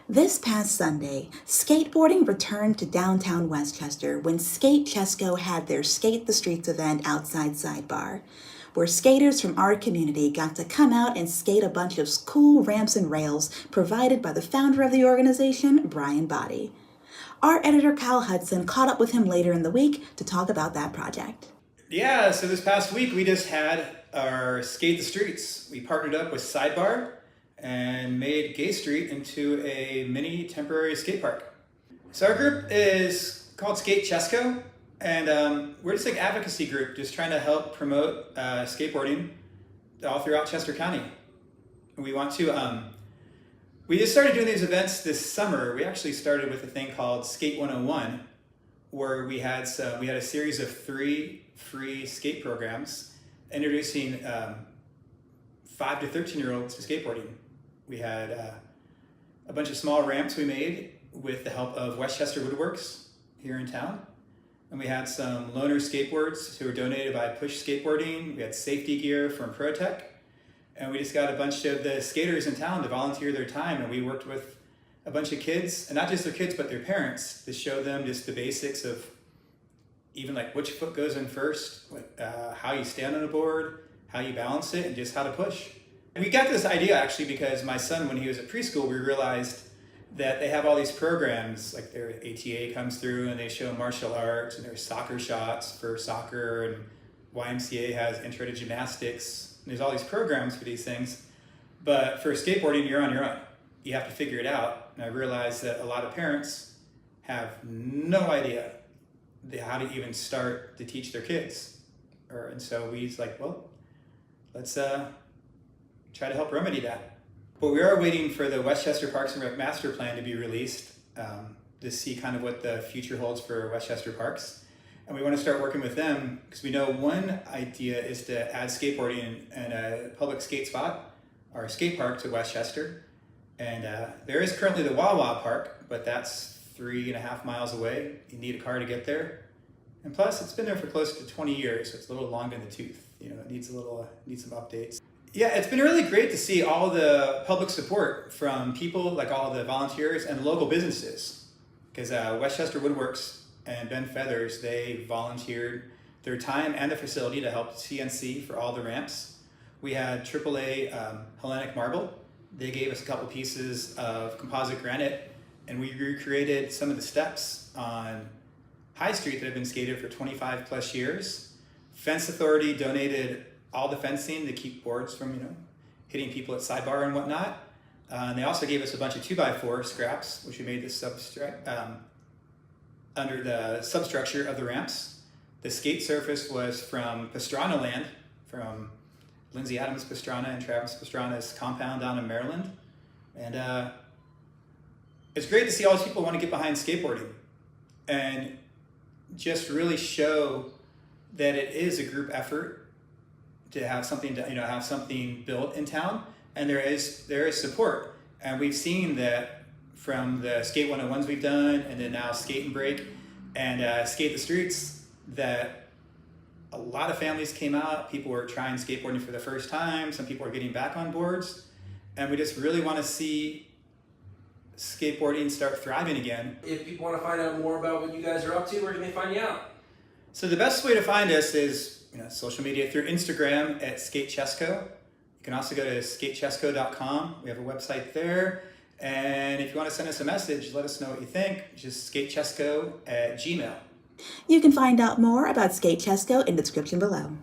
This past Sunday, skateboarding returned to downtown Westchester when Skate Chesco had their Skate the Streets event outside Sidebar, where skaters from our community got to come out and skate a bunch of cool ramps and rails provided by the founder of the organization, Brian Baade. Our editor Kyle Hudson caught up with him later in the week to talk about that project. Yeah, so this past week we just had our Skate the Streets. We partnered up with Sidebar and made Gay Street into a mini temporary skate park. So our group is called Skate Chesco, and we're just like an advocacy group just trying to help promote skateboarding all throughout Chester County. We want to, we just started doing these events this summer. We actually started with a thing called Skate 101, where we had a series of 3 free skate programs introducing 5 to 13-year-olds to skateboarding. We had a bunch of small ramps we made with the help of Westchester Woodworks here in town. And we had some loaner skateboards who were donated by Push Skateboarding. We had safety gear from ProTech. And we just got a bunch of the skaters in town to volunteer their time. And we worked with a bunch of kids, and not just their kids, but their parents, to show them just the basics of even like which foot goes in first, how you stand on a board, how you balance it, and just how to push. We got this idea actually because my son, when he was at preschool, we realized that they have all these programs, like their ATA comes through and they show martial arts, and there's soccer shots for soccer, and YMCA has intro to gymnastics. And there's all these programs for these things. But for skateboarding, you're on your own. You have to figure it out. And I realized that a lot of parents have no idea how to even start to teach their kids. And so we was like, well, let's try to help remedy that. But we are waiting for the Westchester Parks and Rec Master Plan to be released to see kind of what the future holds for Westchester Parks. And we want to start working with them because we know one idea is to add skateboarding in a public skate spot or skate park to Westchester. And there is currently the Wawa Park, but that's 3.5 miles away. You need a car to get there. And plus, it's been there for close to 20 years, so it's a little long in the tooth. You know, it needs some updates. Yeah, it's been really great to see all the public support from people, like all the volunteers and local businesses. Because Westchester Woodworks and Ben Feathers, they volunteered their time and the facility to help CNC for all the ramps. We had AAA Hellenic Marble. They gave us a couple pieces of composite granite, and we recreated some of the steps on High Street that have been skated for 25 plus years. Fence Authority donated all the fencing to keep boards from, hitting people at Sidebar and whatnot. And they also gave us a bunch of 2x4 scraps, which we made under the substructure of the ramps. The skate surface was from Pastrana land, from Lindsay Adams Pastrana and Travis Pastrana's compound down in Maryland. And it's great to see all these people want to get behind skateboarding and just really show that it is a group effort to have something have something built in town, and there is support. And we've seen that from the Skate 101s we've done, and then now Skate and Break and Skate the Streets, that a lot of families came out. People were trying skateboarding for the first time. Some people are getting back on boards, and we just really want to see skateboarding start thriving again. If people want to find out more about what you guys are up to, where can they find you out? So the best way to find us is social media through Instagram at Skate Chesco. You can also go to skatechesco.com. We have a website there. And if you want to send us a message, let us know what you think. Just skatechesco@gmail.com. You can find out more about Skate Chesco in the description below.